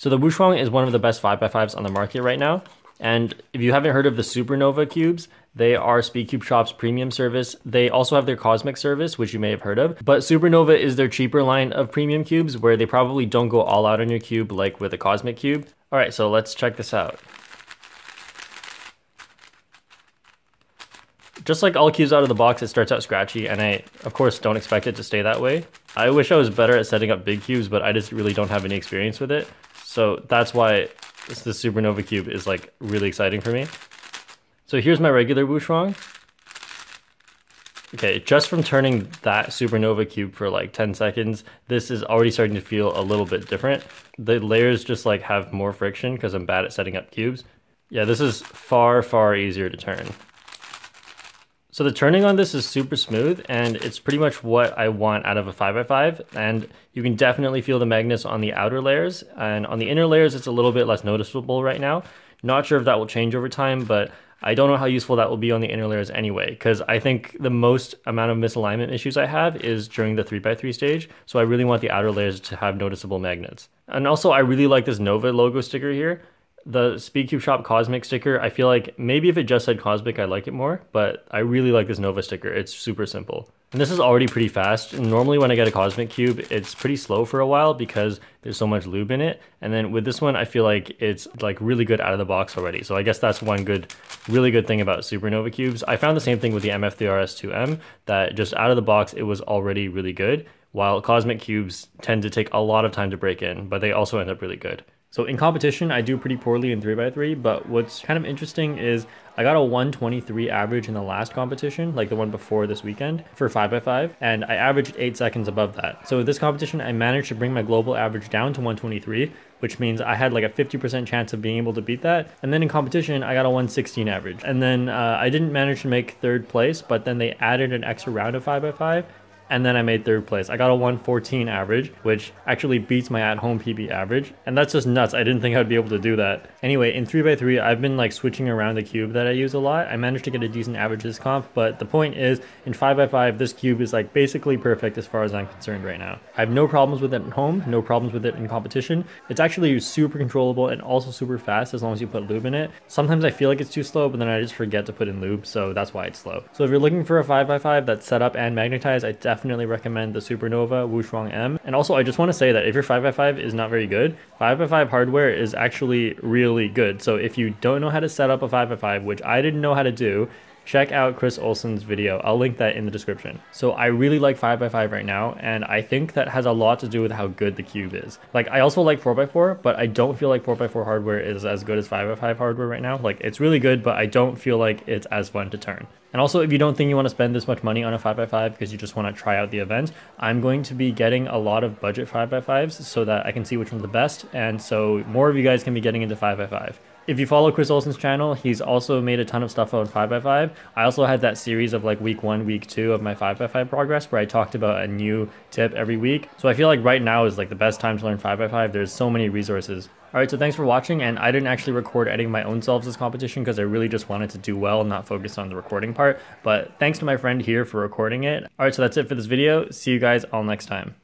So the WuShuang is one of the best 5x5s on the market right now. And if you haven't heard of the Supernova cubes, they are Speedcube Shop's premium service. They also have their Cosmic service, which you may have heard of. But Supernova is their cheaper line of premium cubes where they probably don't go all out on your cube like with a Cosmic cube. All right, so let's check this out. Just like all cubes out of the box, it starts out scratchy, and I, of course, don't expect it to stay that way. I wish I was better at setting up big cubes, but I just really don't have any experience with it. So that's why the Supernova cube is like really exciting for me. So here's my regular WuShuang. Okay, just from turning that Supernova cube for like 10 seconds, this is already starting to feel a little bit different. The layers just like have more friction because I'm bad at setting up cubes. Yeah, this is far, far easier to turn. So the turning on this is super smooth, and it's pretty much what I want out of a 5x5, and you can definitely feel the magnets on the outer layers, and on the inner layers it's a little bit less noticeable right now. Not sure if that will change over time, but I don't know how useful that will be on the inner layers anyway, because I think the most amount of misalignment issues I have is during the 3x3 stage, so I really want the outer layers to have noticeable magnets. And also I really like this Nova logo sticker here. The Speedcube Shop Cosmic sticker, I feel like maybe if it just said Cosmic, I'd like it more, but I really like this Nova sticker. It's super simple. And this is already pretty fast. And normally when I get a Cosmic cube, it's pretty slow for a while because there's so much lube in it. And then with this one, I feel like it's like really good out of the box already. So I guess that's one really good thing about Supernova cubes. I found the same thing with the MF3RS2M, that just out of the box, it was already really good, while Cosmic cubes tend to take a lot of time to break in, but they also end up really good. So in competition, I do pretty poorly in 3x3, but what's kind of interesting is I got a 123 average in the last competition, like the one before this weekend, for 5x5, and I averaged 8 seconds above that. So with this competition, I managed to bring my global average down to 123, which means I had like a 50% chance of being able to beat that. And then in competition, I got a 116 average. And then I didn't manage to make third place, but then they added an extra round of 5x5, and then I made third place. I got a 114 average, which actually beats my at-home PB average, and that's just nuts. I didn't think I'd be able to do that. Anyway, in 3x3, I've been like switching around the cube that I use a lot. I managed to get a decent average this comp, but the point is, in 5x5, this cube is like basically perfect as far as I'm concerned right now. I have no problems with it at home, no problems with it in competition. It's actually super controllable and also super fast as long as you put lube in it. Sometimes I feel like it's too slow, but then I just forget to put in lube, so that's why it's slow. So if you're looking for a 5x5 that's set up and magnetized, I definitely recommend the Supernova WuShuang M. And also I just want to say that if your 5x5 is not very good, 5x5 hardware is actually really good. So if you don't know how to set up a 5x5, which I didn't know how to do, check out Chris Olsen's video. I'll link that in the description. So I really like 5x5 right now, and I think that has a lot to do with how good the cube is. Like, I also like 4x4, but I don't feel like 4x4 hardware is as good as 5x5 hardware right now. Like, it's really good, but I don't feel like it's as fun to turn. And also, if you don't think you want to spend this much money on a 5x5 because you just want to try out the event, I'm going to be getting a lot of budget 5x5s so that I can see which one's the best, and so more of you guys can be getting into 5x5. If you follow Chris Olsen's channel, he's also made a ton of stuff on 5x5. I also had that series of like week 1, week 2 of my 5x5 progress where I talked about a new tip every week. So I feel like right now is like the best time to learn 5x5. There's so many resources. Alright, so thanks for watching, and I didn't actually record editing my own selves this competition because I really just wanted to do well and not focus on the recording part, but thanks to my friend here for recording it. Alright, so that's it for this video. See you guys all next time.